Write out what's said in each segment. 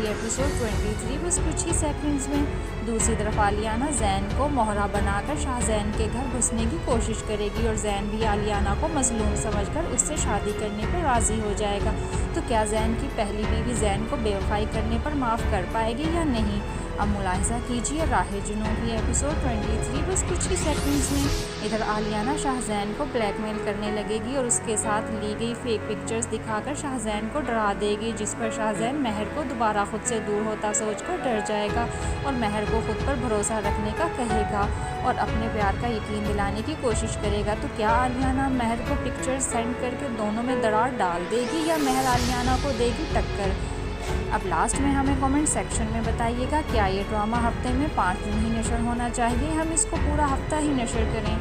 की एपिसोड 23 बस कुछ ही सेकंड्स में। दूसरी तरफ आलियाना जैन को मोहरा बनाकर शाहजैन के घर घुसने की कोशिश करेगी और जैन भी आलियाना को मजलूम समझकर उससे शादी करने पर राज़ी हो जाएगा। तो क्या जैन की पहली बीवी जैन को बेवफाई करने पर माफ़ कर पाएगी या नहीं? अब मुलाहिज़ा कीजिए राहे जुनून की एपिसोड 23 बस कुछ ही सेकंड्स में। इधर आलियाना शाहजैन को ब्लैकमेल करने लगेगी और उसके साथ ली गई फेक पिक्चर्स दिखाकर शाहजैन को डरा देगी, जिस पर शाहजैन महर को दोबारा खुद से दूर होता सोचकर डर जाएगा और महर को खुद पर भरोसा रखने का कहेगा और अपने प्यार का यकीन दिलाने की कोशिश करेगा। तो क्या आलियाना महर को पिक्चर्स सेंड करके दोनों में दरार डाल देगी या महर आलियाना को देगी टक्कर? अब लास्ट में हमें कमेंट सेक्शन में बताइएगा, क्या ये ड्रामा हफ्ते में 5 दिन ही नशर होना चाहिए, हम इसको पूरा हफ्ता ही नशर करें?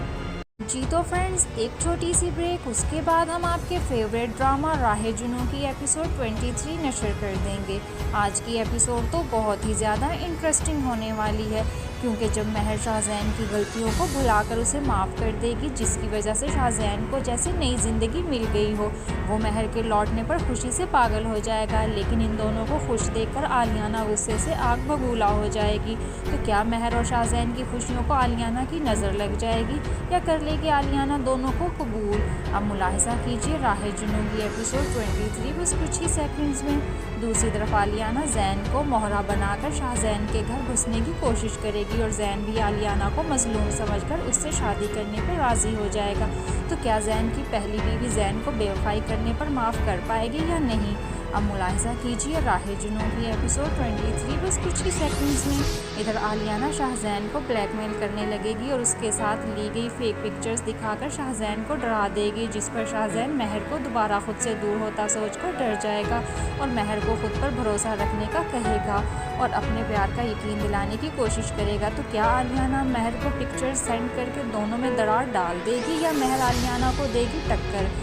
जी तो फ्रेंड्स, एक छोटी सी ब्रेक, उसके बाद हम आपके फेवरेट ड्रामा राहे जुनून की एपिसोड 23 नशर कर देंगे। आज की एपिसोड तो बहुत ही ज़्यादा इंटरेस्टिंग होने वाली है, क्योंकि जब महर शाहजैन की गलतियों को भुलाकर उसे माफ़ कर देगी, जिसकी वजह से शाहजैन को जैसे नई ज़िंदगी मिल गई हो, वो महर के लौटने पर खुशी से पागल हो जाएगा। लेकिन इन दोनों को खुश देखकर आलियाना गुस्से से आग बबूला हो जाएगी। तो क्या महर और शाहजैन की खुशियों को आलियाना की नज़र लग जाएगी या कर लेगी आलियाना दोनों को कबूल? अब मुलाहिज़ा कीजिए राहे जुनून की एपिसोड 23 बस कुछ ही सेकंड्स में। दूसरी तरफ आलियाना जैन को मोहरा बनाकर शाहजैन के घर घुसने की कोशिश करेगी और जैन भी आलियाना को मजलूम समझकर उससे शादी करने पर राज़ी हो जाएगा। तो क्या जैन की पहली बीवी जैन को बेवफाई करने पर माफ़ कर पाएगी या नहीं? अब मुलाहिज़ा कीजिए राहे जुनून की एपिसोड 23 बस कुछ ही सेकंड्स में। इधर आलियाना शाहजैन को ब्लैकमेल करने लगेगी और उसके साथ ली गई फेक पिक्चर्स दिखाकर शाहजैन को डरा देगी, जिस पर शाहजैन महर को दोबारा खुद से दूर होता सोचकर डर जाएगा और महर को खुद पर भरोसा रखने का कहेगा और अपने प्यार का यकीन दिलाने की कोशिश करेगा। तो क्या आलियाना महर को पिक्चर्स सेंड करके दोनों में दरार डाल देगी या महर आलियाना को देगी टक्कर?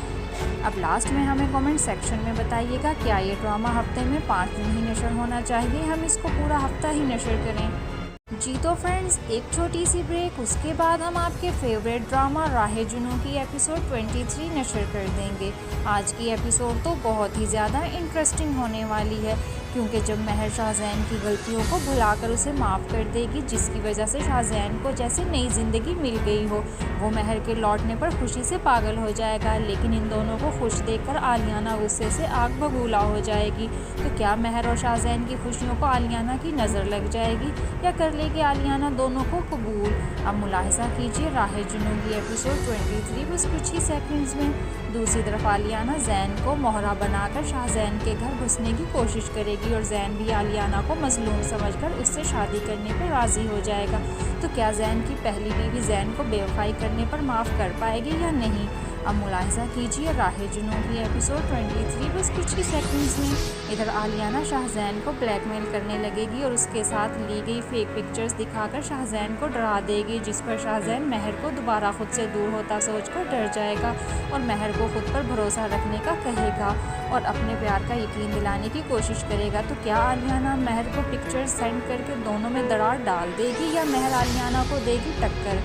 अब लास्ट में हमें कमेंट सेक्शन में बताइएगा, क्या ये ड्रामा हफ्ते में 5 दिन ही नशर होना चाहिए, हम इसको पूरा हफ्ता ही नशर करें? जी तो फ्रेंड्स, एक छोटी सी ब्रेक, उसके बाद हम आपके फेवरेट ड्रामा राहे जुनून की एपिसोड 23 नशर कर देंगे। आज की एपिसोड तो बहुत ही ज़्यादा इंटरेस्टिंग होने वाली है, क्योंकि जब महर शाहजैन की गलतियों को भुलाकर उसे माफ़ कर देगी, जिसकी वजह से शाहजैन को जैसे नई ज़िंदगी मिल गई हो, वो महर के लौटने पर खुशी से पागल हो जाएगा। लेकिन इन दोनों को खुश देखकर आलियाना गुस्से से आग बबूला हो जाएगी। तो क्या महर और शाहजैन की खुशियों को आलियाना की नज़र लग जाएगी या कर लेगी आलियाना दोनों को कबूल? अब मुलाहिज़ा कीजिए राहे जुनून की एपिसोड 23 बस कुछ ही सेकंड्स में। दूसरी तरफ आलियाना जैन को मोहरा बनाकर शाहजैन के घर घुसने की कोशिश करेगी और जैन भी आलियाना को मजलूम समझकर उससे शादी करने पर राज़ी हो जाएगा। तो क्या जैन की पहली बीवी जैन को बेवफाई करने पर माफ़ कर पाएगी या नहीं? अब मुलाहिज़ा कीजिए राहे जुनून की एपिसोड 23 बस कुछ ही सेकंड्स में। इधर आलियाना शाहजैन को ब्लैकमेल करने लगेगी और उसके साथ ली गई फेक पिक्चर्स दिखाकर शाहजैन को डरा देगी, जिस पर शाहजैन महर को दोबारा खुद से दूर होता सोचकर डर जाएगा और महर को खुद पर भरोसा रखने का कहेगा और अपने प्यार का यकीन दिलाने की कोशिश करेगा। तो क्या आलियाना महर को पिक्चर्स सेंड करके दोनों में दरार डाल देगी या महर आलियाना को देगी टक्कर?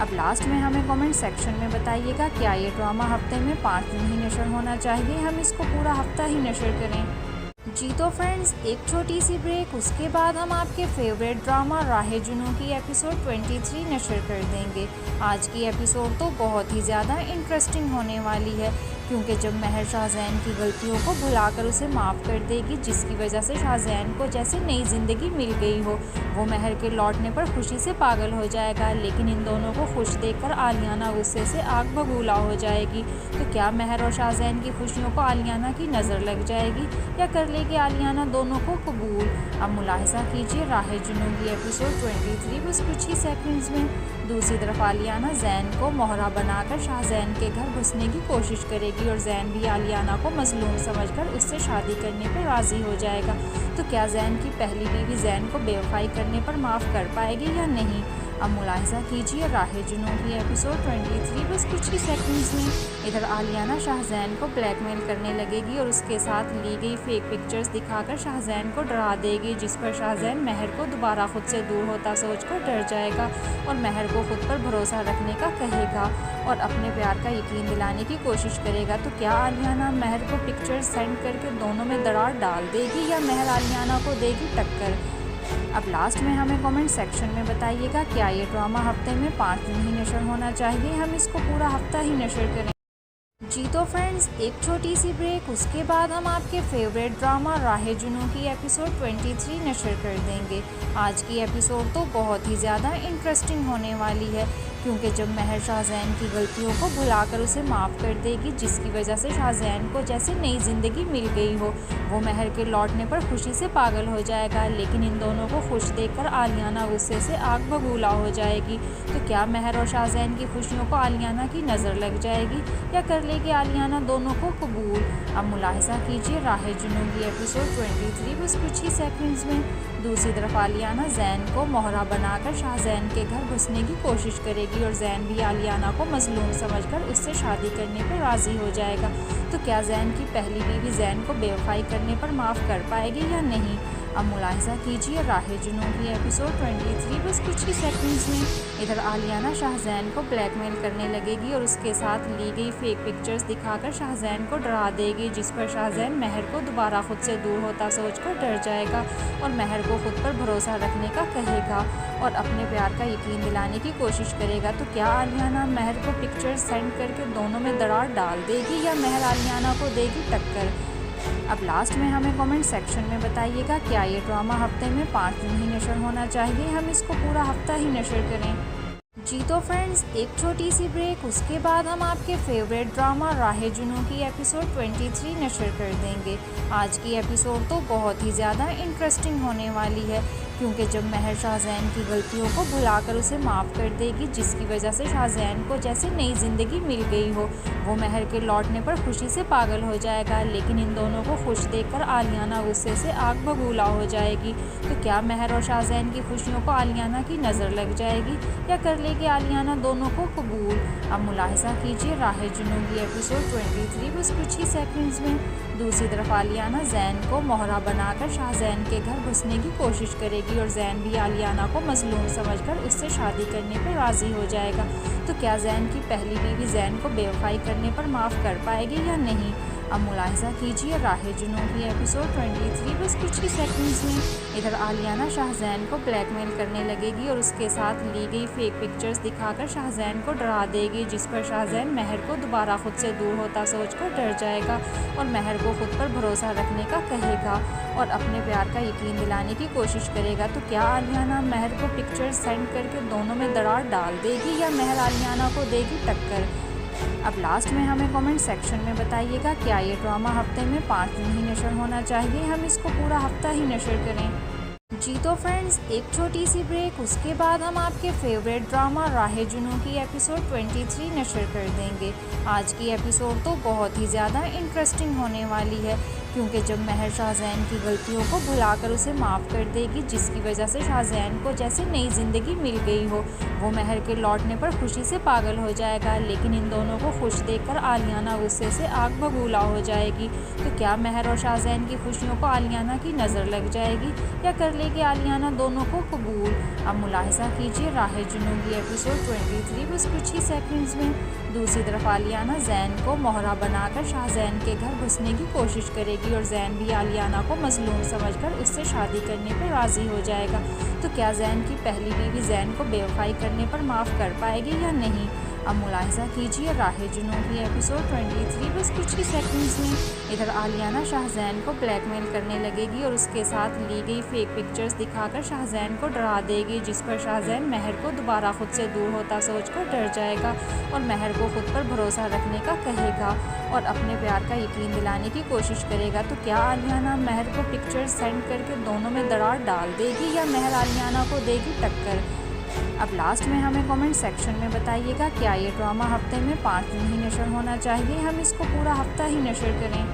अब लास्ट में हमें कमेंट सेक्शन में बताइएगा, क्या ये ड्रामा हफ्ते में 5 दिन ही नशर होना चाहिए, हम इसको पूरा हफ्ता ही नशर करें? जी तो फ्रेंड्स, एक छोटी सी ब्रेक, उसके बाद हम आपके फेवरेट ड्रामा राहे जुनून की एपिसोड 23 नशर कर देंगे। आज की एपिसोड तो बहुत ही ज़्यादा इंटरेस्टिंग होने वाली है, क्योंकि जब महर शाहजैन की गलतियों को भुलाकर उसे माफ़ कर देगी, जिसकी वजह से शाहजैन को जैसे नई ज़िंदगी मिल गई हो, वो महर के लौटने पर खुशी से पागल हो जाएगा। लेकिन इन दोनों को खुश देखकर आलियाना गुस्से से आग बबूला हो जाएगी। तो क्या महर और शाहजैन की खुशियों को आलियाना की नज़र लग जाएगी या कर लेगी आलियाना दोनों को कबूल? अब मुलाहिज़ा कीजिए राहे जुनून की एपिसोड 23 बस कुछ ही सेकंड्स में। दूसरी तरफ आलियाना जैन को मोहरा बनाकर शाहजैन के घर घुसने की कोशिश करेगी और जैन भी आलियाना को मजलूम समझकर उससे शादी करने पर राज़ी हो जाएगा। तो क्या जैन की पहली बीवी जैन को बेवफाई करने पर माफ़ कर पाएगी या नहीं? अब मुलाहिजा कीजिए राह जुनून की एपिसोड 23 बस कुछ ही सेकंड्स में। इधर आलियाना शाहजैन को ब्लैकमेल करने लगेगी और उसके साथ ली गई फेक पिक्चर्स दिखाकर शाहजैन को डरा देगी, जिस पर शाहजैन महर को दोबारा खुद से दूर होता सोचकर डर जाएगा और महर को खुद पर भरोसा रखने का कहेगा और अपने प्यार का यकीन दिलाने की कोशिश करेगा। तो क्या आलियाना महर को पिक्चर्स सेंड करके दोनों में दरार डाल देगी या महर आलियाना को देगी टक्कर? अब लास्ट में हमें कमेंट सेक्शन में बताइएगा, क्या ये ड्रामा हफ्ते में 5 दिन ही नशर होना चाहिए, हम इसको पूरा हफ्ता ही नशर करें? जी तो फ्रेंड्स, एक छोटी सी ब्रेक, उसके बाद हम आपके फेवरेट ड्रामा राह जुनून की एपिसोड 23 नशर कर देंगे। आज की एपिसोड तो बहुत ही ज़्यादा इंटरेस्टिंग होने वाली है, क्योंकि जब महर शाहजैन की गलतियों को भुलाकर उसे माफ़ कर देगी, जिसकी वजह से शाहजैन को जैसे नई ज़िंदगी मिल गई हो, वो महर के लौटने पर खुशी से पागल हो जाएगा। लेकिन इन दोनों को खुश देखकर आलियाना गुस्से से आग बबूला हो जाएगी। तो क्या महर और शाहजैन की खुशियों को आलियाना की नज़र लग जाएगी या कर लेगी आलियाना दोनों को कबूल? अब मुलाहिजा कीजिए राह जुनून की एपिसोड 23 बस कुछ ही सेकंड्स में। दूसरी तरफ आलियाना जैन को मोहरा बनाकर शाहजैन के घर घुसने की कोशिश करेगी और जैन भी आलियाना को मजलूम समझकर उससे शादी करने पर राज़ी हो जाएगा। तो क्या जैन की पहली बीवी जैन को बेवफाई करने पर माफ़ कर पाएगी या नहीं? अब मुलाहिजा कीजिए राह जुनून की एपिसोड 23 बस कुछ ही सेकंड्स में। इधर आलियाना शाहजैन को ब्लैकमेल करने लगेगी और उसके साथ ली गई फेक पिक्चर्स दिखाकर शाहजैन को डरा देगी, जिस पर शाहजैन महर को दोबारा खुद से दूर होता सोचकर डर जाएगा और महर को खुद पर भरोसा रखने का कहेगा और अपने प्यार का यकीन दिलाने की कोशिश करेगा। तो क्या आलियाना महर को पिक्चर्स सेंड करके दोनों में दरार डाल देगी या महर आलियाना को देगी टक्कर? अब लास्ट में हमें कमेंट सेक्शन में बताइएगा, क्या ये ड्रामा हफ्ते में 5 दिन ही नशर होना चाहिए, हम इसको पूरा हफ्ता ही नशर करें? जी तो फ्रेंड्स, एक छोटी सी ब्रेक, उसके बाद हम आपके फेवरेट ड्रामा राह जुनून की एपिसोड 23 नशर कर देंगे। आज की एपिसोड तो बहुत ही ज़्यादा इंटरेस्टिंग होने वाली है, क्योंकि जब महर शाहजैन की गलतियों को भुलाकर उसे माफ़ कर देगी, जिसकी वजह से शाहजैन को जैसे नई ज़िंदगी मिल गई हो, वो महर के लौटने पर खुशी से पागल हो जाएगा। लेकिन इन दोनों को खुश देखकर आलियाना गुस्से से आग बबूला हो जाएगी। तो क्या महर और शाहजैन की खुशियों को आलियाना की नज़र लग जाएगी या कर लेगी आलियाना दोनों को कबूल? अब मुलाहिजा कीजिए राह जुनून की एपिसोड 23 बस कुछ ही सेकंड्स में। दूसरी तरफ आलियाना जैन को मोहरा बनाकर शाहजैन के घर घुसने की कोशिश करेगी और जैन भी आलियाना को मजलूम समझकर उससे शादी करने पर राज़ी हो जाएगा। तो क्या जैन की पहली बीवी जैन को बेवफाई करने पर माफ़ कर पाएगी या नहीं? अब मुलाहिजा कीजिए राह जुनून की एपिसोड 23 बस कुछ ही सेकंड्स में। इधर आलियाना शाहजैन को ब्लैकमेल करने लगेगी और उसके साथ ली गई फेक पिक्चर्स दिखाकर शाहजैन को डरा देगी, जिस पर शाहजैन महर को दोबारा खुद से दूर होता सोचकर डर जाएगा और महर को खुद पर भरोसा रखने का कहेगा और अपने प्यार का यकीन दिलाने की कोशिश करेगा। तो क्या आलियाना महर को पिक्चर्स सेंड करके दोनों में दरार डाल देगी या महर आलियाना को देगी टक्कर? अब लास्ट में हमें कमेंट सेक्शन में बताइएगा, क्या ये ड्रामा हफ्ते में 5 दिन ही नशर होना चाहिए, हम इसको पूरा हफ्ता ही नशर करें? जी तो फ्रेंड्स, एक छोटी सी ब्रेक, उसके बाद हम आपके फेवरेट ड्रामा राह जुनून की एपिसोड 23 नशर कर देंगे। आज की एपिसोड तो बहुत ही ज़्यादा इंटरेस्टिंग होने वाली है, क्योंकि जब महर शाहजैन की गलतियों को भुलाकर उसे माफ़ कर देगी, जिसकी वजह से शाहजैन को जैसे नई ज़िंदगी मिल गई हो, वो महर के लौटने पर खुशी से पागल हो जाएगा। लेकिन इन दोनों को खुश देखकर आलियाना गुस्से से आग बबूला हो जाएगी। तो क्या महर और शाहजैन की खुशियों को आलियाना की नज़र लग जाएगी या कर लेगी आलियाना दोनों को कबूल? अब मुलाहिजा कीजिए राह जुनून की एपिसोड 23 बस कुछ ही सेकंड्स में। दूसरी तरफ आलियाना जैन को मोहरा बनाकर शाहजैन के घर घुसने की कोशिश करेगी और जैन भी आलियाना को मजलूम समझकर उससे शादी करने पर राज़ी हो जाएगा। तो क्या जैन की पहली बीवी जैन को बेवफाई करने पर माफ़ कर पाएगी या नहीं? अब मुलाहिजा कीजिए राह जुनून की एपिसोड 23 बस कुछ ही सेकंड्स में। इधर आलियाना शाहजैन को ब्लैकमेल करने लगेगी और उसके साथ ली गई फेक पिक्चर्स दिखाकर शाहजैन को डरा देगी, जिस पर शाहजैन महर को दोबारा खुद से दूर होता सोचकर डर जाएगा और महर को खुद पर भरोसा रखने का कहेगा और अपने प्यार का यकीन दिलाने की कोशिश करेगा। तो क्या आलियाना महर को पिक्चर्स सेंड करके दोनों में दरार डाल देगी या महर आलियाना को देगी टक्कर? अब लास्ट में हमें कमेंट सेक्शन में बताइएगा, क्या ये ड्रामा हफ्ते में 5 दिन ही नशर होना चाहिए, हम इसको पूरा हफ्ता ही नशर करें?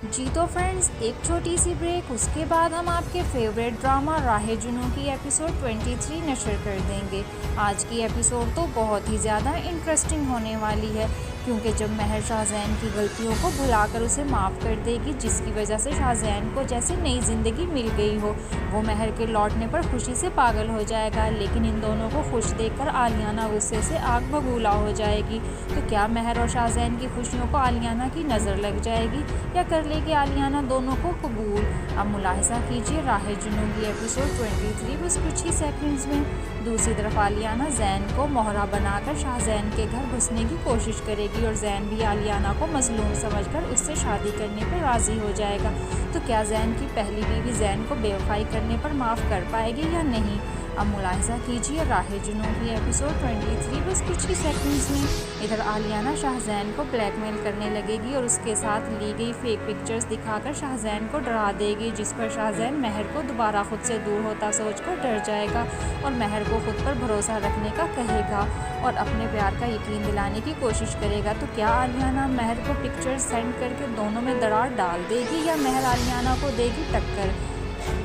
जी तो फ्रेंड्स, एक छोटी सी ब्रेक, उसके बाद हम आपके फेवरेट ड्रामा राहे जुनून की एपिसोड 23 नशर कर देंगे। आज की एपिसोड तो बहुत ही ज़्यादा इंटरेस्टिंग होने वाली है, क्योंकि जब महर शाहजैन की गलतियों को भुलाकर उसे माफ़ कर देगी, जिसकी वजह से शाहजैन को जैसे नई ज़िंदगी मिल गई हो। वो महर के लौटने पर खुशी से पागल हो जाएगा, लेकिन इन दोनों को खुश देखकर आलियाना गुस्से से आग बबूला हो जाएगी। तो क्या महर और शाहजैन की खुशियों को आलियाना की नज़र लग जाएगी या कर लेगी आलियाना दोनों को कबूल? अब मुलाहिजा कीजिए राहे जुनून की एपिसोड 23 बस कुछ ही सेकंड्स में। दूसरी तरफ आलियाना जैन को मोहरा बनाकर शाहजैन के घर घुसने की कोशिश करेगी और जैन भी आलियाना को मजलूम समझकर उससे शादी करने पर राज़ी हो जाएगा। तो क्या जैन की पहली बीवी जैन को बेवफाई करने पर माफ़ कर पाएगी या नहीं? अब मुलाहिजा कीजिए राहे जुनून की एपिसोड 23 बस कुछ ही सेकंड्स में। इधर आलियाना शाहजैन को ब्लैकमेल करने लगेगी और उसके साथ ली गई फेक पिक्चर्स दिखाकर शाहजैन को डरा देगी, जिस पर शाहजैन महर को दोबारा खुद से दूर होता सोचकर डर जाएगा और महर को खुद पर भरोसा रखने का कहेगा और अपने प्यार का यकीन दिलाने की कोशिश करेगा। तो क्या आलियाना महर को पिक्चर्स सेंड करके दोनों में दरार डाल देगी या महर आलियाना को देगी टक्कर?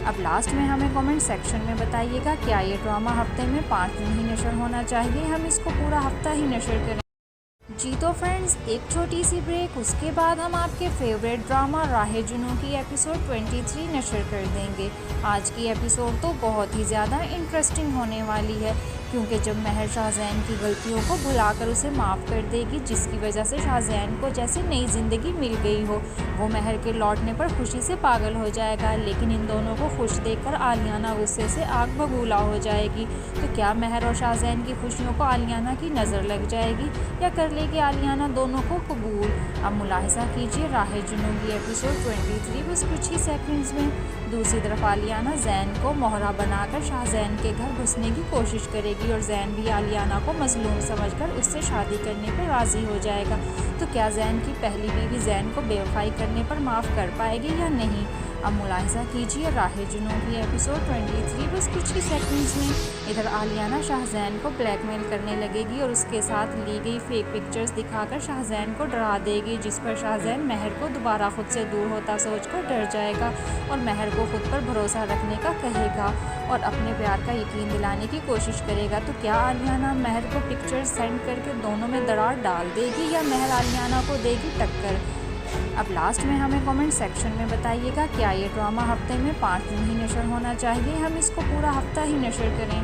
अब लास्ट में हमें कमेंट सेक्शन में बताइएगा, क्या ये ड्रामा हफ्ते में 5 दिन ही नशर होना चाहिए, हम इसको पूरा हफ्ता ही नशर करें? जी तो फ्रेंड्स, एक छोटी सी ब्रेक, उसके बाद हम आपके फेवरेट ड्रामा राहे जुनून की एपिसोड 23 नशर कर देंगे। आज की एपिसोड तो बहुत ही ज़्यादा इंटरेस्टिंग होने वाली है, क्योंकि जब महर शाहजैन की गलतियों को भुलाकर उसे माफ़ कर देगी, जिसकी वजह से शाहजैन को जैसे नई ज़िंदगी मिल गई हो। वो महर के लौटने पर खुशी से पागल हो जाएगा, लेकिन इन दोनों को खुश देखकर आलियाना गुस्से से आग बबूला हो जाएगी। तो क्या महर और शाहजैन की खुशियों को आलियाना की नज़र लग जाएगी या कर लेगी आलियाना दोनों को कबूल? अब मुलाहिजा कीजिए राहे जुनून की एपिसोड 23 बस कुछ ही सेकंड्स में। दूसरी तरफ आलियाना जैन को मोहरा बनाकर शाहजैन के घर घुसने की कोशिश करेगी और जैन भी आलियाना को मजलूम समझकर उससे शादी करने पर राज़ी हो जाएगा। तो क्या जैन की पहली बीवी जैन को बेवफाई करने पर माफ़ कर पाएगी या नहीं? अब मुलाहिजा कीजिए राहे जुनून की एपिसोड 23 बस कुछ ही सेकंड्स में। इधर आलियाना शाहजैन को ब्लैकमेल करने लगेगी और उसके साथ ली गई फेक पिक्चर्स दिखाकर शाहजैन को डरा देगी, जिस पर शाहजैन महर को दोबारा खुद से दूर होता सोचकर डर जाएगा और महर को खुद पर भरोसा रखने का कहेगा और अपने प्यार का यकीन दिलाने की कोशिश करेगा। तो क्या आलियाना महर को पिक्चर्स सेंड करके दोनों में दरार डाल देगी या महर आलियाना को देगी टक्कर? अब लास्ट में हमें कमेंट सेक्शन में बताइएगा, क्या ये ड्रामा हफ्ते में 5 दिन ही नशर होना चाहिए, हम इसको पूरा हफ्ता ही नशर करें?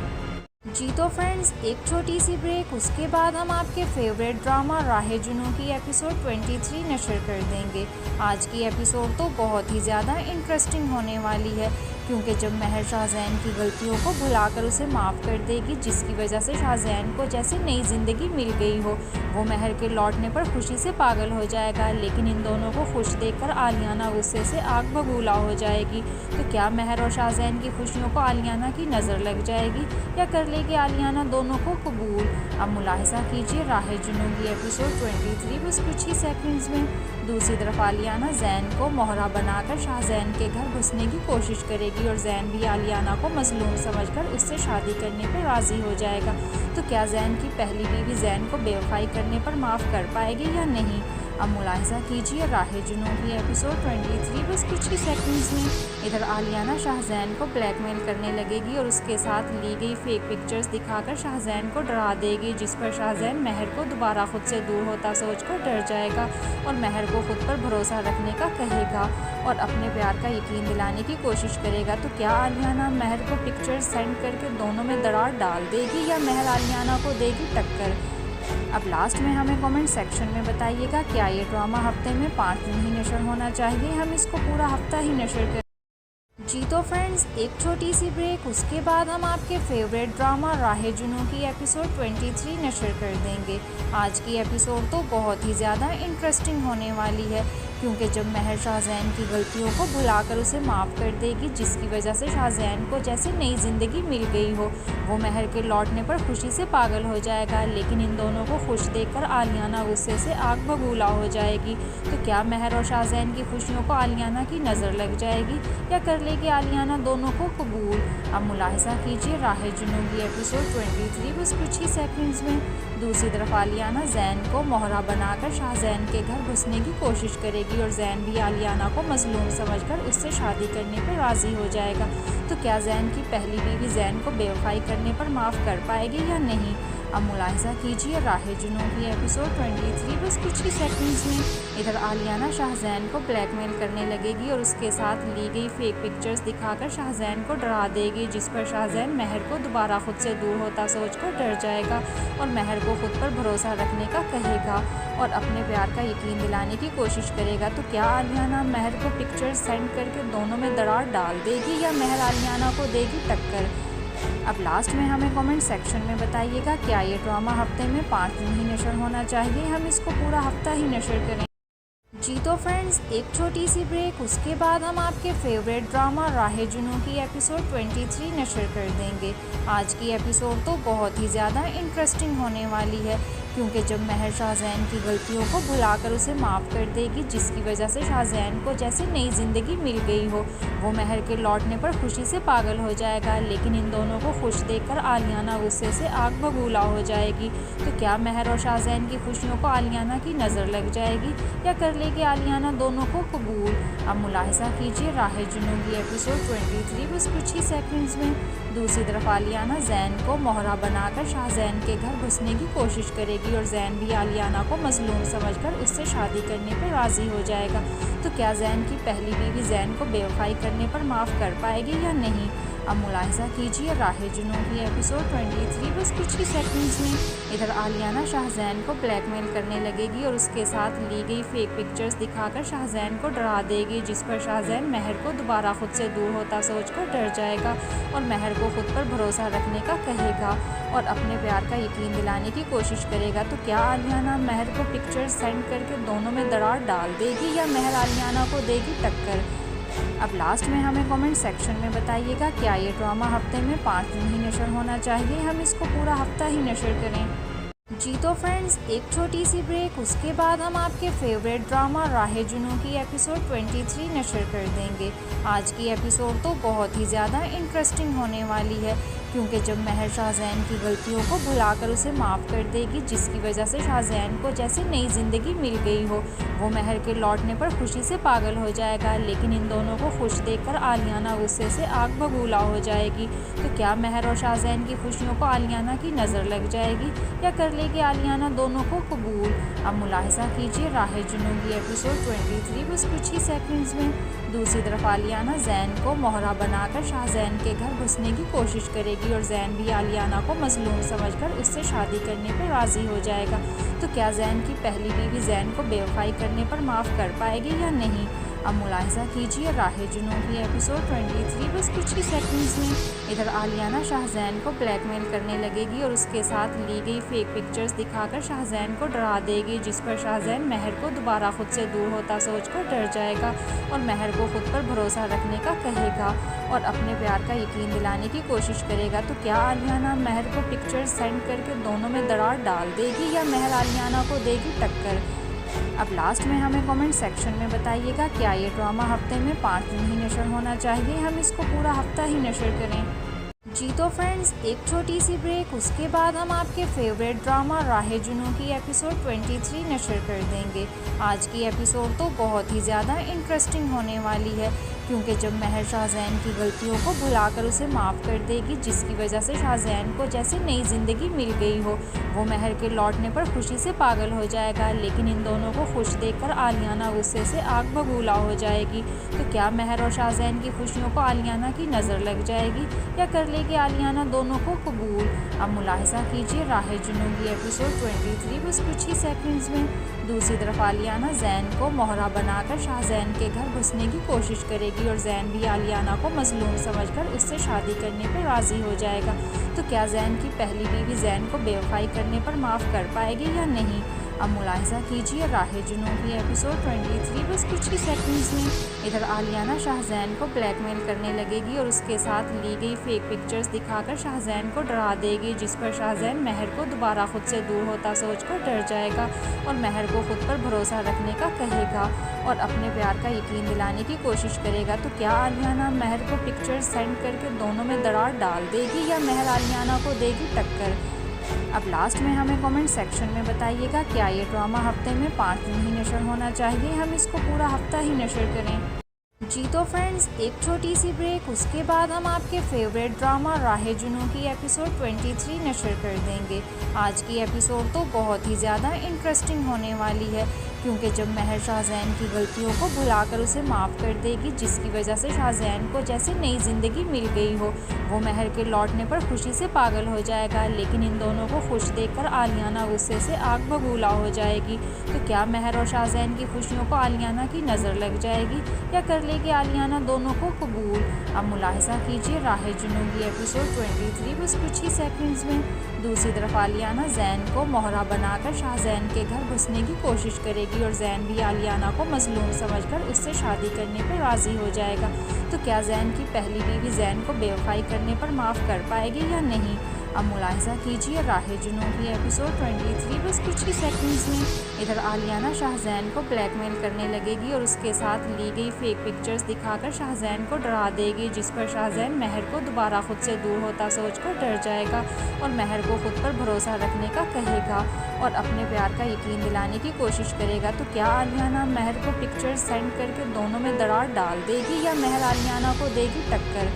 जी तो फ्रेंड्स, एक छोटी सी ब्रेक, उसके बाद हम आपके फेवरेट ड्रामा राहे जुनून की एपिसोड 23 नशर कर देंगे। आज की एपिसोड तो बहुत ही ज़्यादा इंटरेस्टिंग होने वाली है, क्योंकि जब महर शाहजैन की गलतियों को भुलाकर उसे माफ़ कर देगी, जिसकी वजह से शाहजैन को जैसे नई ज़िंदगी मिल गई हो। वो महर के लौटने पर खुशी से पागल हो जाएगा, लेकिन इन दोनों को खुश देखकर आलियाना गुस्से से आग बबूला हो जाएगी। तो क्या महर और शाहजैन की खुशियों को आलियाना की नज़र लग जाएगी या कर लेगी आलियाना दोनों को कबूल? अब मुलाहिजा कीजिए राहे जुनून की एपिसोड 23 बस कुछ ही सेकंड्स में। दूसरी तरफ आलियाना जैन को मोहरा बनाकर शाहजैन के घर घुसने की कोशिश करेगी और जैन भी आलियाना को मजलूम समझकर उससे शादी करने पर राज़ी हो जाएगा। तो क्या जैन की पहली बीवी जैन को बेवफाई करने पर माफ़ कर पाएगी या नहीं? अब मुलाहिजा कीजिए राहे जुनून की एपिसोड 23 बस कुछ ही सेकंड्स में। इधर आलियाना शाहजैन को ब्लैकमेल करने लगेगी और उसके साथ ली गई फेक पिक्चर्स दिखाकर शाहजैन को डरा देगी, जिस पर शाहजैन महर को दोबारा खुद से दूर होता सोचकर डर जाएगा और महर को खुद पर भरोसा रखने का कहेगा और अपने प्यार का यकीन दिलाने की कोशिश करेगा। तो क्या आलियाना महर को पिक्चर्स सेंड करके दोनों में दरार डाल देगी या महर आलियाना को देगी टक्कर? अब लास्ट में हमें कमेंट सेक्शन में बताइएगा, क्या ये ड्रामा हफ्ते में 5 दिन ही नशर होना चाहिए, हम इसको पूरा हफ्ता ही नशर करें? जी तो फ्रेंड्स, एक छोटी सी ब्रेक, उसके बाद हम आपके फेवरेट ड्रामा राहे जुनून की एपिसोड 23 नशर कर देंगे। आज की एपिसोड तो बहुत ही ज़्यादा इंटरेस्टिंग होने वाली है, क्योंकि जब महर शाहजैन की गलतियों को भुलाकर उसे माफ़ कर देगी, जिसकी वजह से शाहजैन को जैसे नई ज़िंदगी मिल गई हो। वो महर के लौटने पर खुशी से पागल हो जाएगा, लेकिन इन दोनों को खुश देखकर आलियाना गुस्से से आग बबूला हो जाएगी। तो क्या महर और शाहजैन की खुशियों को आलियाना की नज़र लग जाएगी या कर लेगी आलियाना दोनों को कबूल? अब मुलाहिजा कीजिए राहे जुनून की एपिसोड 23 बस कुछ ही सेकंड्स में। दूसरी तरफ आलियाना जैन को मोहरा बनाकर शाहजैन के घर घुसने की कोशिश करेगी देगी और जैन भी आलियाना को मजलूम समझकर उससे शादी करने पर राज़ी हो जाएगा। तो क्या जैन की पहली बीवी जैन को बेवफाई करने पर माफ़ कर पाएगी या नहीं? अब मुलाहिज़ा कीजिए राहे जुनून की एपिसोड 23 बस कुछ ही सेकंड्स में। इधर आलियाना शाहजैन को ब्लैकमेल करने लगेगी और उसके साथ ली गई फेक पिक्चर्स दिखाकर शाहजैन को डरा देगी, जिस पर शाहजैन महर को दोबारा खुद से दूर होता सोचकर डर जाएगा और महर को खुद पर भरोसा रखने का कहेगा और अपने प्यार का यकीन दिलाने की कोशिश करेगा। तो क्या आलियाना महर को पिक्चर्स सेंड करके दोनों में दरार डाल देगी या महर आलियाना को देगी टक्कर? अब लास्ट में हमें कमेंट सेक्शन में बताइएगा, क्या ये ड्रामा हफ्ते में 5 दिन ही नशर होना चाहिए, हम इसको पूरा हफ्ता ही नशर करें? जी तो फ्रेंड्स, एक छोटी सी ब्रेक, उसके बाद हम आपके फेवरेट ड्रामा राहे जुनून की एपिसोड 23 नशर कर देंगे। आज की एपिसोड तो बहुत ही ज़्यादा इंटरेस्टिंग होने वाली है, क्योंकि जब महर शाहजैन की गलतियों को भुलाकर उसे माफ़ कर देगी, जिसकी वजह से शाहजैन को जैसे नई ज़िंदगी मिल गई हो, वो महर के लौटने पर खुशी से पागल हो जाएगा। लेकिन इन दोनों को खुश देखकर आलियाना गुस्से से आग बबूला हो जाएगी। तो क्या महर और शाहजैन की खुशियों को आलियाना की नज़र लग जाएगी या कर लेगी आलियाना दोनों को कबूल? अब मुलाहिज़ा कीजिए राहे जुनून की एपिसोड 23 बस कुछ ही सेकंड्स में। दूसरी तरफ आलियाना जैन को मोहरा बनाकर शाहजैन के घर घुसने की कोशिश करेगी और जैन भी आलियाना को मजलूम समझकर उससे शादी करने पर राज़ी हो जाएगा। तो क्या जैन की पहली बीवी जैन को बेवफाई करने पर माफ़ कर पाएगी या नहीं? अब मुलाहिज़ा कीजिए राहे जुनून की एपिसोड 23 बस कुछ ही सेकंड्स में। इधर आलियाना शाहजैन को ब्लैकमेल करने लगेगी और उसके साथ ली गई फेक पिक्चर्स दिखाकर शाहजैन को डरा देगी, जिस पर शाहजैन महर को दोबारा खुद से दूर होता सोचकर डर जाएगा और महर को खुद पर भरोसा रखने का कहेगा और अपने प्यार का यकीन दिलाने की कोशिश करेगा। तो क्या आलियाना महर को पिक्चर्स सेंड करके दोनों में दरार डाल देगी या महर आलियाना को देगी टक्कर? अब लास्ट में हमें कमेंट सेक्शन में बताइएगा, क्या ये ड्रामा हफ्ते में 5 दिन ही नशर होना चाहिए, हम इसको पूरा हफ्ता ही नशर करें? जी तो फ्रेंड्स, एक छोटी सी ब्रेक, उसके बाद हम आपके फेवरेट ड्रामा राहे जुनून की एपिसोड 23 नशर कर देंगे। आज की एपिसोड तो बहुत ही ज़्यादा इंटरेस्टिंग होने वाली है, क्योंकि जब महर शाहजैन की गलतियों को भुलाकर उसे माफ़ कर देगी, जिसकी वजह से शाहजैन को जैसे नई ज़िंदगी मिल गई हो, वो महर के लौटने पर खुशी से पागल हो जाएगा। लेकिन इन दोनों को खुश देखकर आलियाना गुस्से से आग बबूला हो जाएगी। तो क्या महर और शाहजैन की खुशियों को आलियाना की नज़र लग जाएगी या कर लेगी आलियाना दोनों को कबूल? अब मुलाहिज़ा कीजिए राहे जुनून की एपिसोड 23 बस कुछ ही सेकंड्स में। दूसरी तरफ आलियाना जैन को मोहरा बनाकर शाहजैन के घर घुसने की कोशिश करेगी और जैन भी आलियाना को मजलूम समझकर उससे शादी करने पर राज़ी हो जाएगा। तो क्या जैन की पहली बीवी जैन को बेवफाई करने पर माफ़ कर पाएगी या नहीं? अब मुलाहिज़ा कीजिए राहे जुनून की एपिसोड 23 बस कुछ ही सेकंड्स में। इधर आलियाना शाहजैन को ब्लैकमेल करने लगेगी और उसके साथ ली गई फेक पिक्चर्स दिखाकर शाहजैन को डरा देगी, जिस पर शाहजैन महर को दोबारा खुद से दूर होता सोचकर डर जाएगा और महर को खुद पर भरोसा रखने का कहेगा और अपने प्यार का यकीन दिलाने की कोशिश करेगा। तो क्या आलियाना महर को पिक्चर्स सेंड करके दोनों में दरार डाल देगी या महर आलियाना को देगी टक्कर? अब लास्ट में हमें कमेंट सेक्शन में बताइएगा, क्या ये ड्रामा हफ्ते में 5 दिन ही नशर होना चाहिए, हम इसको पूरा हफ्ता ही नशर करें? जी तो फ्रेंड्स, एक छोटी सी ब्रेक, उसके बाद हम आपके फेवरेट ड्रामा राहे जुनून की एपिसोड 23 नशर कर देंगे। आज की एपिसोड तो बहुत ही ज़्यादा इंटरेस्टिंग होने वाली है, क्योंकि जब महर शाहजैन की गलतियों को भुलाकर उसे माफ़ कर देगी, जिसकी वजह से शाहजैन को जैसे नई ज़िंदगी मिल गई हो, वो महर के लौटने पर खुशी से पागल हो जाएगा। लेकिन इन दोनों को खुश देखकर आलियाना गुस्से से आग बबूला हो जाएगी। तो क्या महर और शाहजैन की खुशियों को आलियाना की नज़र लग जाएगी या कर लेगी आलियाना दोनों को कबूल? अब मुलाहिज़ा कीजिए राहे जुनून की एपिसोड 23 बस कुछ ही सेकंड्स में। दूसरी तरफ आलियाना जैन को मोहरा बनाकर शाहजैन के घर घुसने की कोशिश करेगी और जैन भी आलियाना को मजलूम समझकर उससे शादी करने पर राज़ी हो जाएगा। तो क्या जैन की पहली बीवी जैन को बेवफाई करने पर माफ़ कर पाएगी या नहीं? अब मुलाहिज़ा कीजिए राहे जुनून की एपिसोड 23 बस कुछ ही सेकंड्स में। इधर आलियाना शाहजैन को ब्लैकमेल करने लगेगी और उसके साथ ली गई फेक पिक्चर्स दिखाकर शाहजैन को डरा देगी, जिस पर शाहजैन महर को दोबारा खुद से दूर होता सोचकर डर जाएगा और महर को खुद पर भरोसा रखने का कहेगा और अपने प्यार का यकीन दिलाने की कोशिश करेगा। तो क्या आलियाना महर को पिक्चर्स सेंड करके दोनों में दरार डाल देगी या महर आलियाना को देगी टक्कर? अब लास्ट में हमें कमेंट सेक्शन में बताइएगा क्या ये ड्रामा हफ्ते में 5 दिन ही नशर होना चाहिए, हम इसको पूरा हफ्ता ही नशर करें। जी तो फ्रेंड्स, एक छोटी सी ब्रेक, उसके बाद हम आपके फेवरेट ड्रामा राहे जुनून की एपिसोड 23 नशर कर देंगे। आज की एपिसोड तो बहुत ही ज़्यादा इंटरेस्टिंग होने वाली है, क्योंकि जब महर शाहजैन की गलतियों को भुलाकर उसे माफ़ कर देगी, जिसकी वजह से शाहजैन को जैसे नई ज़िंदगी मिल गई हो, वो महर के लौटने पर खुशी से पागल हो जाएगा। लेकिन इन दोनों को खुश देखकर आलियाना गुस्से से आग बबूला हो जाएगी। तो क्या महर और शाहजैन की खुशियों को आलियाना की नज़र लग जाएगी या कर लेगी आलियाना दोनों को कबूल? अब मुलाहिजा कीजिए राहे जुनून की एपिसोड 23 बस कुछ ही सेकंड्स में। दूसरी तरफ आलियाना जैन को मोहरा बनाकर शाहजैन के घर घुसने की कोशिश करेगी और जैन भी आलियाना को मजलूम समझकर उससे शादी करने पर राज़ी हो जाएगा। तो क्या जैन की पहली बीवी जैन को बेवफाई करने पर माफ़ कर पाएगी या नहीं? अब मुलाहिजा कीजिए राहे जुनून की एपिसोड 23 बस कुछ ही सेकंड्स में। इधर आलियाना शाहजैन को ब्लैकमेल करने लगेगी और उसके साथ ली गई फेक पिक्चर्स दिखाकर शाहजैन को डरा देगी, जिस पर शाहजैन महर को दोबारा खुद से दूर होता सोचकर डर जाएगा और महर को खुद पर भरोसा रखने का कहेगा और अपने प्यार का यकीन दिलाने की कोशिश करेगा। तो क्या आलियाना महर को पिक्चर्स सेंड करके दोनों में दरार डाल देगी या महर आलियाना को देगी टक्कर?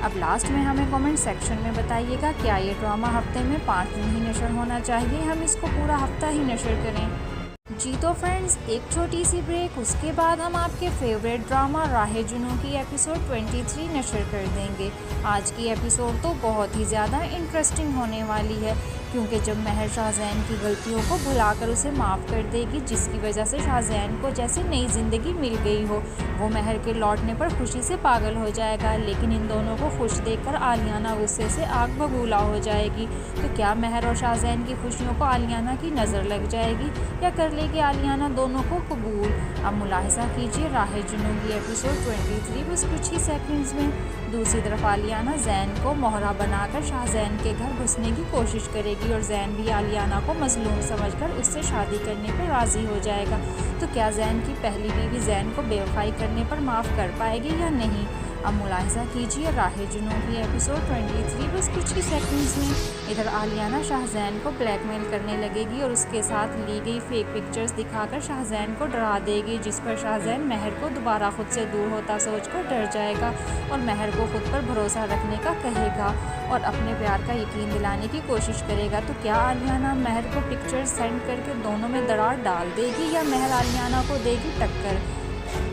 अब लास्ट में हमें कमेंट सेक्शन में बताइएगा क्या ये ड्रामा हफ्ते में 5 दिन ही नशर होना चाहिए, हम इसको पूरा हफ्ता ही नशर करें। जी तो फ्रेंड्स, एक छोटी सी ब्रेक, उसके बाद हम आपके फेवरेट ड्रामा राहे जुनून की एपिसोड 23 नशर कर देंगे। आज की एपिसोड तो बहुत ही ज़्यादा इंटरेस्टिंग होने वाली है, क्योंकि जब महर शाहजैन की गलतियों को भुलाकर उसे माफ़ कर देगी, जिसकी वजह से शाहजैन को जैसे नई ज़िंदगी मिल गई हो, वो महर के लौटने पर खुशी से पागल हो जाएगा। लेकिन इन दोनों को खुश देखकर आलियाना गुस्से से आग बबूला हो जाएगी। तो क्या महर और शाहजैन की खुशियों को आलियाना की नज़र लग जाएगी या कर लेगी आलियाना दोनों को कबूल? अब मुलाहिजा कीजिए राहे जुनून की एपिसोड 23 बस कुछ ही सेकंड्स में। दूसरी तरफ आलियाना जैन को मोहरा बनाकर शाहजैन के घर घुसने की कोशिश करेगी और जैन भी आलियाना को मजलूम समझकर उससे शादी करने पर राज़ी हो जाएगा। तो क्या जैन की पहली बीवी जैन को बेवफाई करने पर माफ़ कर पाएगी या नहीं? अब मुलाहिजा कीजिए राहे जुनून की एपिसोड 23 बस कुछ ही सेकंड्स में। इधर आलियाना शाहजैन को ब्लैकमेल करने लगेगी और उसके साथ ली गई फेक पिक्चर्स दिखाकर शाहजैन को डरा देगी, जिस पर शाहजैन महर को दोबारा खुद से दूर होता सोचकर डर जाएगा और महर को खुद पर भरोसा रखने का कहेगा और अपने प्यार का यकीन दिलाने की कोशिश करेगा। तो क्या आलियाना महर को पिक्चर्स सेंड करके दोनों में दरार डाल देगी या महर आलियाना को देगी टक्कर?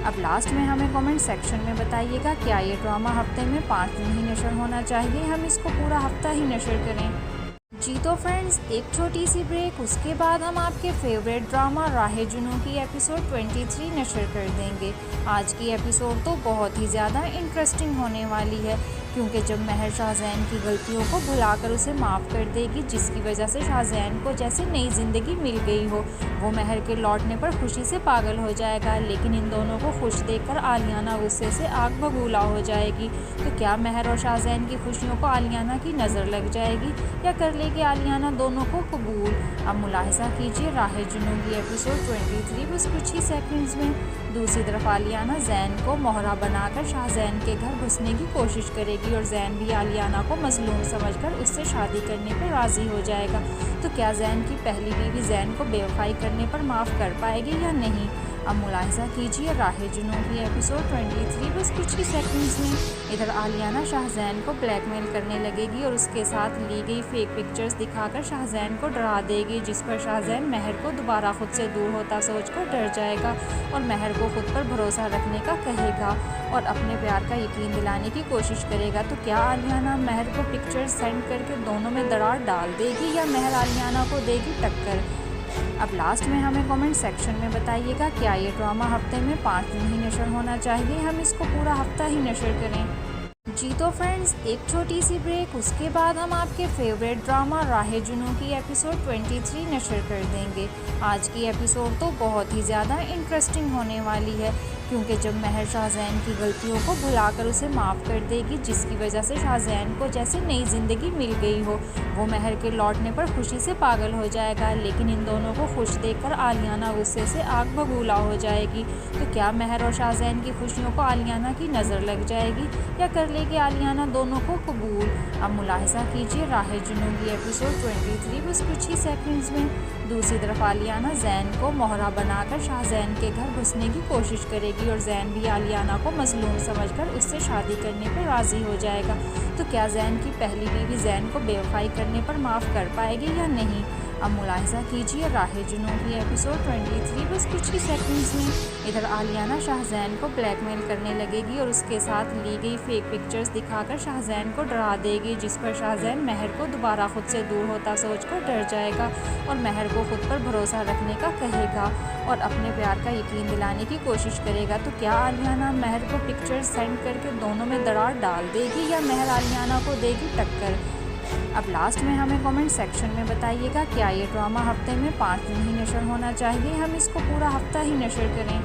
अब लास्ट में हमें कमेंट सेक्शन में बताइएगा क्या ये ड्रामा हफ्ते में 5 दिन ही नशर होना चाहिए, हम इसको पूरा हफ्ता ही नशर करें। जी तो फ्रेंड्स, एक छोटी सी ब्रेक, उसके बाद हम आपके फेवरेट ड्रामा राहे जुनून की एपिसोड 23 नशर कर देंगे। आज की एपिसोड तो बहुत ही ज़्यादा इंटरेस्टिंग होने वाली है, क्योंकि जब महर शाहजैन की गलतियों को भुलाकर उसे माफ़ कर देगी, जिसकी वजह से शाहजैन को जैसे नई ज़िंदगी मिल गई हो, वो महर के लौटने पर खुशी से पागल हो जाएगा। लेकिन इन दोनों को खुश देखकर आलियाना गुस्से से आग बबूला हो जाएगी। तो क्या महर और शाहजैन की खुशियों को आलियाना की नज़र लग जाएगी या कर लेगी आलियाना दोनों को कबूल? अब मुलाहिजा कीजिए राहे जुनून की एपिसोड 23 बस कुछ ही सेकंड्स में। दूसरी तरफ आलियाना जैन को मोहरा बनाकर शाहजैन के घर घुसने की कोशिश करेगी और जैन भी आलियाना को मजलूम समझकर उससे शादी करने पर राज़ी हो जाएगा। तो क्या जैन की पहली बीवी जैन को बेवफाई करने पर माफ़ कर पाएगी या नहीं? अब मुलाहिजा कीजिए राहे जुनून की एपिसोड 23 बस कुछ ही सेकंड्स में। इधर आलियाना शाहजैन को ब्लैकमेल करने लगेगी और उसके साथ ली गई फेक पिक्चर्स दिखाकर शाहजैन को डरा देगी, जिस पर शाहजैन महर को दोबारा खुद से दूर होता सोचकर डर जाएगा और महर को खुद पर भरोसा रखने का कहेगा और अपने प्यार का यकीन दिलाने की कोशिश करेगा। तो क्या आलियाना महर को पिक्चर्स सेंड करके दोनों में दरार डाल देगी या महर आलियाना को देगी टक्कर? अब लास्ट में हमें कमेंट सेक्शन में बताइएगा क्या ये ड्रामा हफ्ते में 5 दिन ही नशर होना चाहिए, हम इसको पूरा हफ्ता ही नशर करें। जी तो फ्रेंड्स, एक छोटी सी ब्रेक, उसके बाद हम आपके फेवरेट ड्रामा राहे जुनून की एपिसोड 23 नशर कर देंगे। आज की एपिसोड तो बहुत ही ज़्यादा इंटरेस्टिंग होने वाली है, क्योंकि जब महर शाहजैन की गलतियों को भुलाकर उसे माफ़ कर देगी, जिसकी वजह से शाहजैन को जैसे नई ज़िंदगी मिल गई हो। वो महर के लौटने पर खुशी से पागल हो जाएगा, लेकिन इन दोनों को खुश देखकर आलियाना गुस्से से आग बबूला हो जाएगी। तो क्या महर और शाहजैन की खुशियों को आलियाना की नज़र लग जाएगी या कर लेगी आलियाना दोनों को कबूल? अब मुलाहिजा कीजिए राह जुनून एपिसोड 23 बस कुछ ही सेकंड्स में। दूसरी तरफ आलियाना जैन को मोहरा बनाकर शाहजैन के घर घुसने की कोशिश करेगी और जैन भी आलियाना को मजलूम समझकर उससे शादी करने पर राज़ी हो जाएगा। तो क्या जैन की पहली बीवी जैन को बेवफाई करने पर माफ़ कर पाएगी या नहीं? अब मुलाहिजा कीजिए राह जुनून एपिसोड 23 बस कुछ ही सेकंड्स में। इधर आलियाना शाहजैन को ब्लैकमेल करने लगेगी और उसके साथ ली गई फेक पिक्चर्स दिखाकर शाहजैन को डरा देगी, जिस पर शाहजैन महर को दोबारा खुद से दूर होता सोचकर डर जाएगा और महर को खुद पर भरोसा रखने का कहेगा और अपने प्यार का यकीन दिलाने की कोशिश करेगा। तो क्या आलियाना महर को पिक्चर्स सेंड करके दोनों में दरार डाल देगी या महर आलियाना को देगी टक्कर? अब लास्ट में हमें कमेंट सेक्शन में बताइएगा, क्या ये ड्रामा हफ्ते में 5 दिन ही नशर होना चाहिए, हम इसको पूरा हफ्ता ही नशर करें?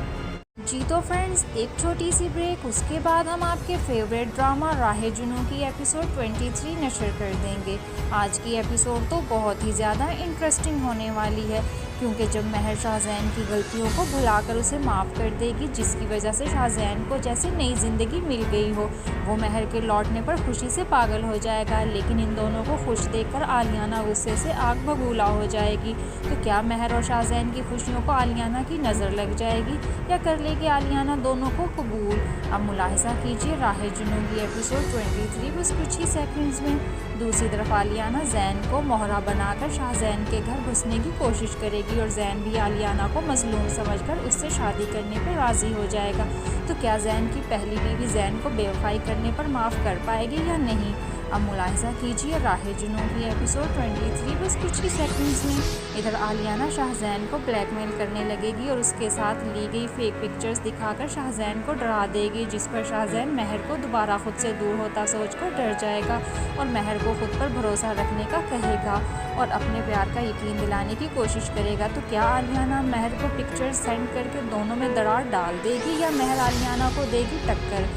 जी तो फ्रेंड्स, एक छोटी सी ब्रेक, उसके बाद हम आपके फेवरेट ड्रामा राह जुनून की एपिसोड 23 नशर कर देंगे। आज की एपिसोड तो बहुत ही ज़्यादा इंटरेस्टिंग होने वाली है, क्योंकि जब महर शाहजैन की गलतियों को भुलाकर उसे माफ़ कर देगी, जिसकी वजह से शाहजैन को जैसे नई ज़िंदगी मिल गई हो। वो महर के लौटने पर खुशी से पागल हो जाएगा, लेकिन इन दोनों को खुश देखकर आलियाना गुस्से से आग बबूला हो जाएगी। तो क्या महर और शाहजैन की खुशियों को आलियाना की नज़र लग जाएगी या कर लेगी आलियाना दोनों को कबूल? अब मुलाहिजा कीजिए राह जुनून एपिसोड 23 बस कुछ ही सेकंड्स में। दूसरी तरफ आलियाना जैन को मोहरा बनाकर शाहजैन के घर घुसने की कोशिश करेगी और जैन भी आलियाना को मजलूम समझकर उससे शादी करने पर राज़ी हो जाएगा। तो क्या जैन की पहली बीवी जैन को बेवफाई करने पर माफ़ कर पाएगी या नहीं? अब मुलाहिजा कीजिए राह जुनून एपिसोड 23 बस कुछ ही सेकंड्स में। इधर आलियाना शाहजैन को ब्लैकमेल करने लगेगी और उसके साथ ली गई फेक पिक्चर्स दिखाकर शाहजैन को डरा देगी, जिस पर शाहजैन महर को दोबारा खुद से दूर होता सोचकर डर जाएगा और महर को खुद पर भरोसा रखने का कहेगा और अपने प्यार का यकीन दिलाने की कोशिश करेगा। तो क्या आलियाना महर को पिक्चर्स सेंड करके दोनों में दरार डाल देगी या महर आलियाना को देगी टक्कर?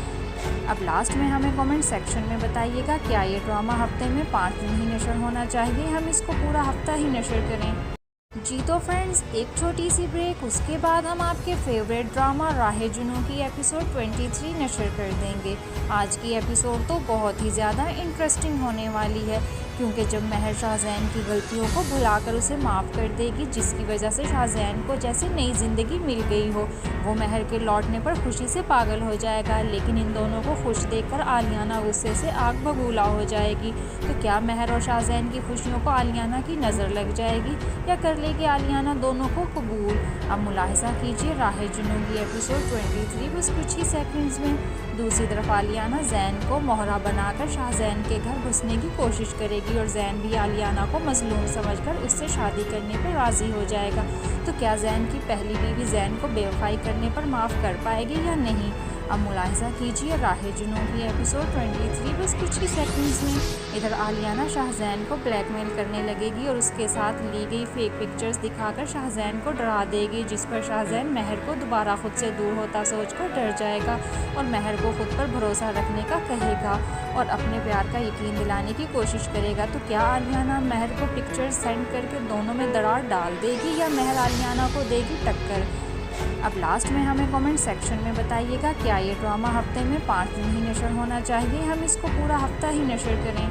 अब लास्ट में हमें कमेंट सेक्शन में बताइएगा, क्या ये ड्रामा हफ्ते में 5 दिन ही नशर होना चाहिए, हम इसको पूरा हफ्ता ही नशर करें? जी तो फ्रेंड्स, एक छोटी सी ब्रेक, उसके बाद हम आपके फेवरेट ड्रामा राह जुनून की एपिसोड 23 नशर कर देंगे। आज की एपिसोड तो बहुत ही ज़्यादा इंटरेस्टिंग होने वाली है, क्योंकि जब महर शाहजैन की गलतियों को भुलाकर उसे माफ़ कर देगी, जिसकी वजह से शाहजैन को जैसे नई ज़िंदगी मिल गई हो। वो महर के लौटने पर खुशी से पागल हो जाएगा, लेकिन इन दोनों को खुश देखकर आलियाना गुस्से से आग बबूला हो जाएगी। तो क्या महर और शाहजैन की खुशियों को आलियाना की नज़र लग जाएगी या कर लेगी आलियाना दोनों को कबूल? अब मुलाहिजा कीजिए राह जुनून एपिसोड 23 बस कुछ ही सेकंड्स में। दूसरी तरफ आलियाना जैन को मोहरा बनाकर शाहजैन के घर घुसने की कोशिश करेगी और जैन भी आलियाना को मजलूम समझकर उससे शादी करने पर राज़ी हो जाएगा। तो क्या जैन की पहली बीवी जैन को बेवफाई करने पर माफ़ कर पाएगी या नहीं? अब मुलाहिजा कीजिए राह जुनून एपिसोड 23 बस कुछ ही सेकंड्स में। इधर आलियाना शाहजैन को ब्लैकमेल करने लगेगी और उसके साथ ली गई फेक पिक्चर्स दिखाकर शाहजैन को डरा देगी, जिस पर शाहजैन महर को दोबारा खुद से दूर होता सोचकर डर जाएगा और महर को खुद पर भरोसा रखने का कहेगा और अपने प्यार का यकीन दिलाने की कोशिश करेगा। तो क्या आलियाना महर को पिक्चर्स सेंड करके दोनों में दरार डाल देगी या महर आलियाना को देगी टक्कर? अब लास्ट में हमें कमेंट सेक्शन में बताइएगा, क्या ये ड्रामा हफ्ते में 5 दिन ही नशर होना चाहिए, हम इसको पूरा हफ्ता ही नशर करें?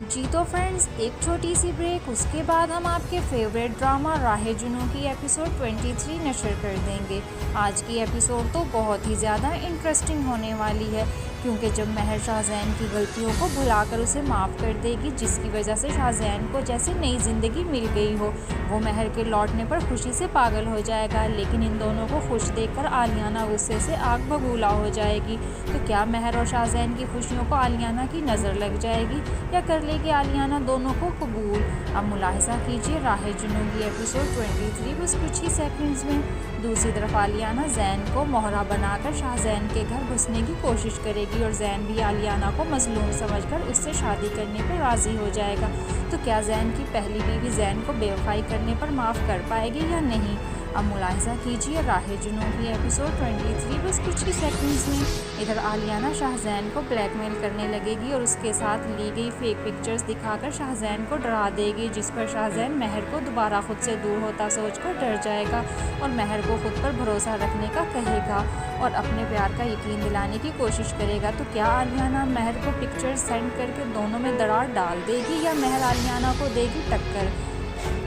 जी तो फ्रेंड्स, एक छोटी सी ब्रेक, उसके बाद हम आपके फेवरेट ड्रामा राह जुनून की एपिसोड 23 नशर कर देंगे। आज की एपिसोड तो बहुत ही ज़्यादा इंटरेस्टिंग होने वाली है, क्योंकि जब महर शाहजैन की गलतियों को भुलाकर उसे माफ़ कर देगी, जिसकी वजह से शाहजैन को जैसे नई ज़िंदगी मिल गई हो। वो महर के लौटने पर खुशी से पागल हो जाएगा, लेकिन इन दोनों को खुश देखकर आलियाना गुस्से से आग बबूला हो जाएगी। तो क्या महर और शाहजैन की खुशियों को आलियाना की नज़र लग जाएगी या कर लेगी आलियाना दोनों को कबूल? अब मुलाहिजा कीजिए राह जुनून एपिसोड 23 बस कुछ ही सेकंड्स में। दूसरी तरफ आलियाना जैन को मोहरा बनाकर शाहजैन के घर घुसने की कोशिश करेगी और जैन भी आलियाना को मजलूम समझकर उससे शादी करने पर राज़ी हो जाएगा। तो क्या जैन की पहली बीवी जैन को बेवफाई करने पर माफ़ कर पाएगी या नहीं? अब मुलाहिजा कीजिए राहे जुनून की एपिसोड 23 बस कुछ ही सेकंड्स में। इधर आलियाना शाहजैन को ब्लैकमेल करने लगेगी और उसके साथ ली गई फेक पिक्चर्स दिखाकर शाहजैन को डरा देगी, जिस पर शाहजैन महर को दोबारा खुद से दूर होता सोचकर डर जाएगा और महर को खुद पर भरोसा रखने का कहेगा और अपने प्यार का यकीन दिलाने की कोशिश करेगा। तो क्या आलियाना महर को पिक्चर्स सेंड करके दोनों में दरार डाल देगी या महर आलियाना को देगी टक्कर?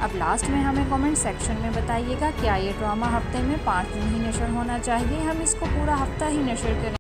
अब लास्ट में हमें कमेंट सेक्शन में बताइएगा, क्या ये ड्रामा हफ्ते में 5 दिन ही नशर होना चाहिए, हम इसको पूरा हफ्ता ही नशर करें?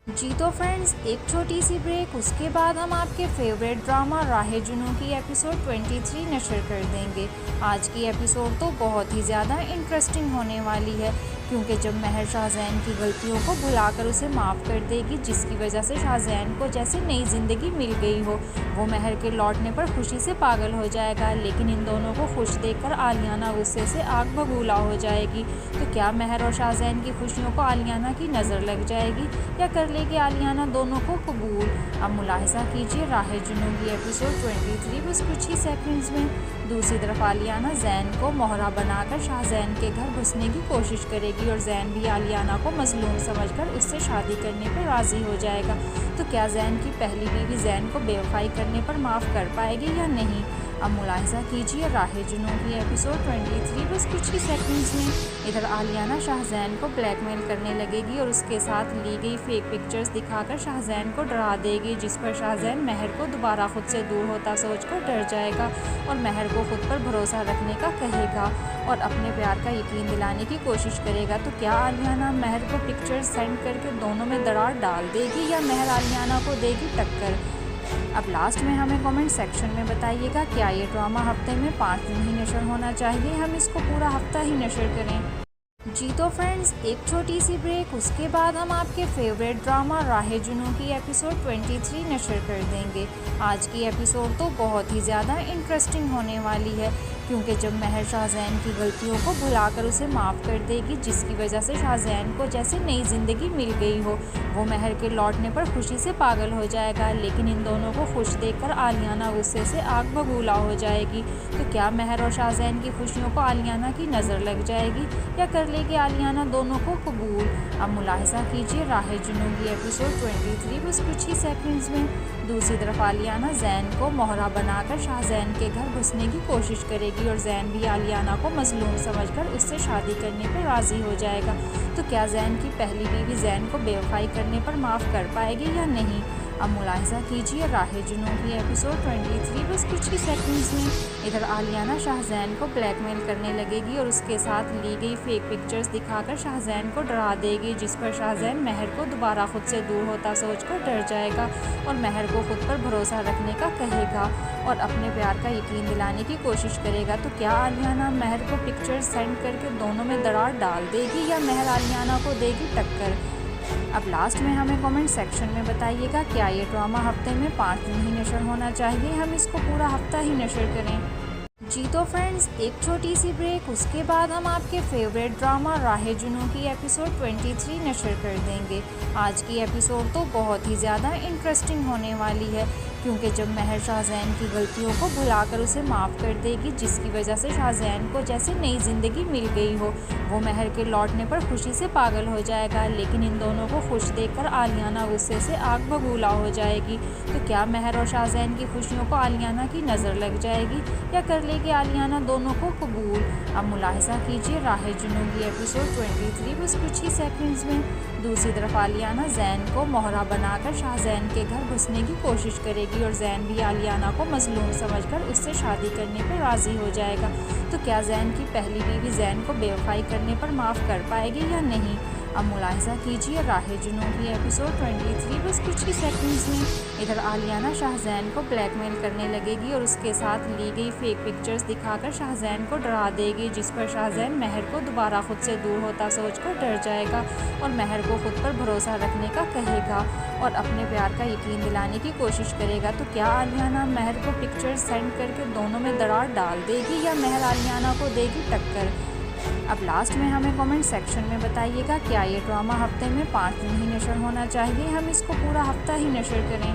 जी तो फ्रेंड्स, एक छोटी सी ब्रेक, उसके बाद हम आपके फेवरेट ड्रामा राहे जुनून की एपिसोड 23 नशर कर देंगे। आज की एपिसोड तो बहुत ही ज़्यादा इंटरेस्टिंग होने वाली है, क्योंकि जब महर शाहजैन की गलतियों को भुलाकर उसे माफ़ कर देगी, जिसकी वजह से शाहजैन को जैसे नई ज़िंदगी मिल गई हो, वो महर के लौटने पर खुशी से पागल हो जाएगा। लेकिन इन दोनों को खुश देखकर आलियाना गुस्से से आग बबूला हो जाएगी। तो क्या महर और शाहजैन की खुशियों को आलियाना की नज़र लग जाएगी या कर लेगी आलियाना दोनों को कबूल? अब मुलाहिजा कीजिए राहे जुनून की एपिसोड 23 बस कुछ ही सेकंड्स में। दूसरी तरफ आलियाना जैन को मोहरा बनाकर शाहजैन के घर घुसने की कोशिश करेगी और जैन भी आलियाना को मजलूम समझकर उससे शादी करने पर राज़ी हो जाएगा। तो क्या जैन की पहली बीवी जैन को बेवफाई करने पर माफ़ कर पाएगी या नहीं? अब मुलाहिजा कीजिए राहे जुनून की एपिसोड 23 बस कुछ ही सेकंड्स में। इधर आलियाना शाहजैन को ब्लैकमेल करने लगेगी और उसके साथ ली गई फेक पिक्चर्स दिखाकर शाहजैन को डरा देगी, जिस पर शाहजैन महर को दोबारा खुद से दूर होता सोचकर डर जाएगा और महर को खुद पर भरोसा रखने का कहेगा और अपने प्यार का यकीन दिलाने की कोशिश करेगा। तो क्या आलियाना महर को पिक्चर्स सेंड करके दोनों में दरार डाल देगी या महर आलियाना को देगी टक्कर? अब लास्ट में हमें कमेंट सेक्शन में बताइएगा, क्या ये ड्रामा हफ्ते में 5 दिन ही नशर होना चाहिए, हम इसको पूरा हफ्ता ही नशर करें? जी तो फ्रेंड्स, एक छोटी सी ब्रेक, उसके बाद हम आपके फेवरेट ड्रामा राहे जुनून की एपिसोड 23 नशर कर देंगे। आज की एपिसोड तो बहुत ही ज़्यादा इंटरेस्टिंग होने वाली है, क्योंकि जब महर शाहजैन की गलतियों को भुलाकर उसे माफ़ कर देगी, जिसकी वजह से शाहजैन को जैसे नई ज़िंदगी मिल गई हो, वो महर के लौटने पर खुशी से पागल हो जाएगा। लेकिन इन दोनों को खुश देखकर आलियाना गुस्से से आग बबूला हो जाएगी। तो क्या महर और शाहजैन की खुशियों को आलियाना की नज़र लग जाएगी या कर लेगी आलियाना दोनों को कबूल? अब मुलाहिजा कीजिए राहे जुनून की एपिसोड 23 बस कुछ ही सेकंड्स में। दूसरी तरफ आलियाना जैन को मोहरा बनाकर शाहजैन के घर घुसने की कोशिश करेगी और जैन भी आलियाना को मजलूम समझकर उससे शादी करने पर राज़ी हो जाएगा। तो क्या जैन की पहली बीवी जैन को बेवफाई करने पर माफ़ कर पाएगी या नहीं? अब मुलाहिजा कीजिए राहे जुनून की एपिसोड 23 बस कुछ ही सेकंड्स में। इधर आलियाना शाहजैन को ब्लैकमेल करने लगेगी और उसके साथ ली गई फेक पिक्चर्स दिखाकर शाहजैन को डरा देगी, जिस पर शाहजैन महर को दोबारा खुद से दूर होता सोचकर डर जाएगा और महर को खुद पर भरोसा रखने का कहेगा और अपने प्यार का यकीन दिलाने की कोशिश करेगा। तो क्या आलियाना महर को पिक्चर्स सेंड करके दोनों में दरार डाल देगी या महर आलियाना को देगी टक्कर? अब लास्ट में हमें कमेंट सेक्शन में बताइएगा, क्या ये ड्रामा हफ्ते में 5 दिन ही नशर होना चाहिए, हम इसको पूरा हफ्ता ही नशर करें? जी तो फ्रेंड्स, एक छोटी सी ब्रेक, उसके बाद हम आपके फेवरेट ड्रामा राहे जुनून की एपिसोड 23 नशर कर देंगे। आज की एपिसोड तो बहुत ही ज़्यादा इंटरेस्टिंग होने वाली है, क्योंकि जब महर शाहजैन की गलतियों को भुलाकर उसे माफ़ कर देगी, जिसकी वजह से शाहजैन को जैसे नई ज़िंदगी मिल गई हो, वो महर के लौटने पर खुशी से पागल हो जाएगा। लेकिन इन दोनों को खुश देखकर आलियाना गुस्से से आग बबूला हो जाएगी। तो क्या महर और शाहजैन की खुशियों को आलियाना की नज़र लग जाएगी या कर लेगी आलियाना दोनों को कबूल? अब मुलाहिजा कीजिए राहे जुनून की एपिसोड 23 बस कुछ ही सेकंड्स में। दूसरी तरफ आलियाना जैन को मोहरा बनाकर शाहजैन के घर घुसने की कोशिश करेगी और जैन भी आलियाना को मजलूम समझकर उससे शादी करने पर राज़ी हो जाएगा। तो क्या जैन की पहली बीवी जैन को बेवफाई करने पर माफ़ कर पाएगी या नहीं? अब मुलाहिजा कीजिए राहे जुनून की एपिसोड 23 बस कुछ ही सेकंड्स में। इधर आलियाना शाहजैन को ब्लैकमेल करने लगेगी और उसके साथ ली गई फेक पिक्चर्स दिखाकर शाहजैन को डरा देगी, जिस पर शाहजैन महर को दोबारा खुद से दूर होता सोचकर डर जाएगा और महर को खुद पर भरोसा रखने का कहेगा और अपने प्यार का यकीन दिलाने की कोशिश करेगा। तो क्या आलियाना महर को पिक्चर्स सेंड करके दोनों में दरार डाल देगी या महर आलियाना को देगी टक्कर? अब लास्ट में हमें कमेंट सेक्शन में बताइएगा, क्या ये ड्रामा हफ्ते में 5 दिन ही नशर होना चाहिए, हम इसको पूरा हफ्ता ही नशर करें?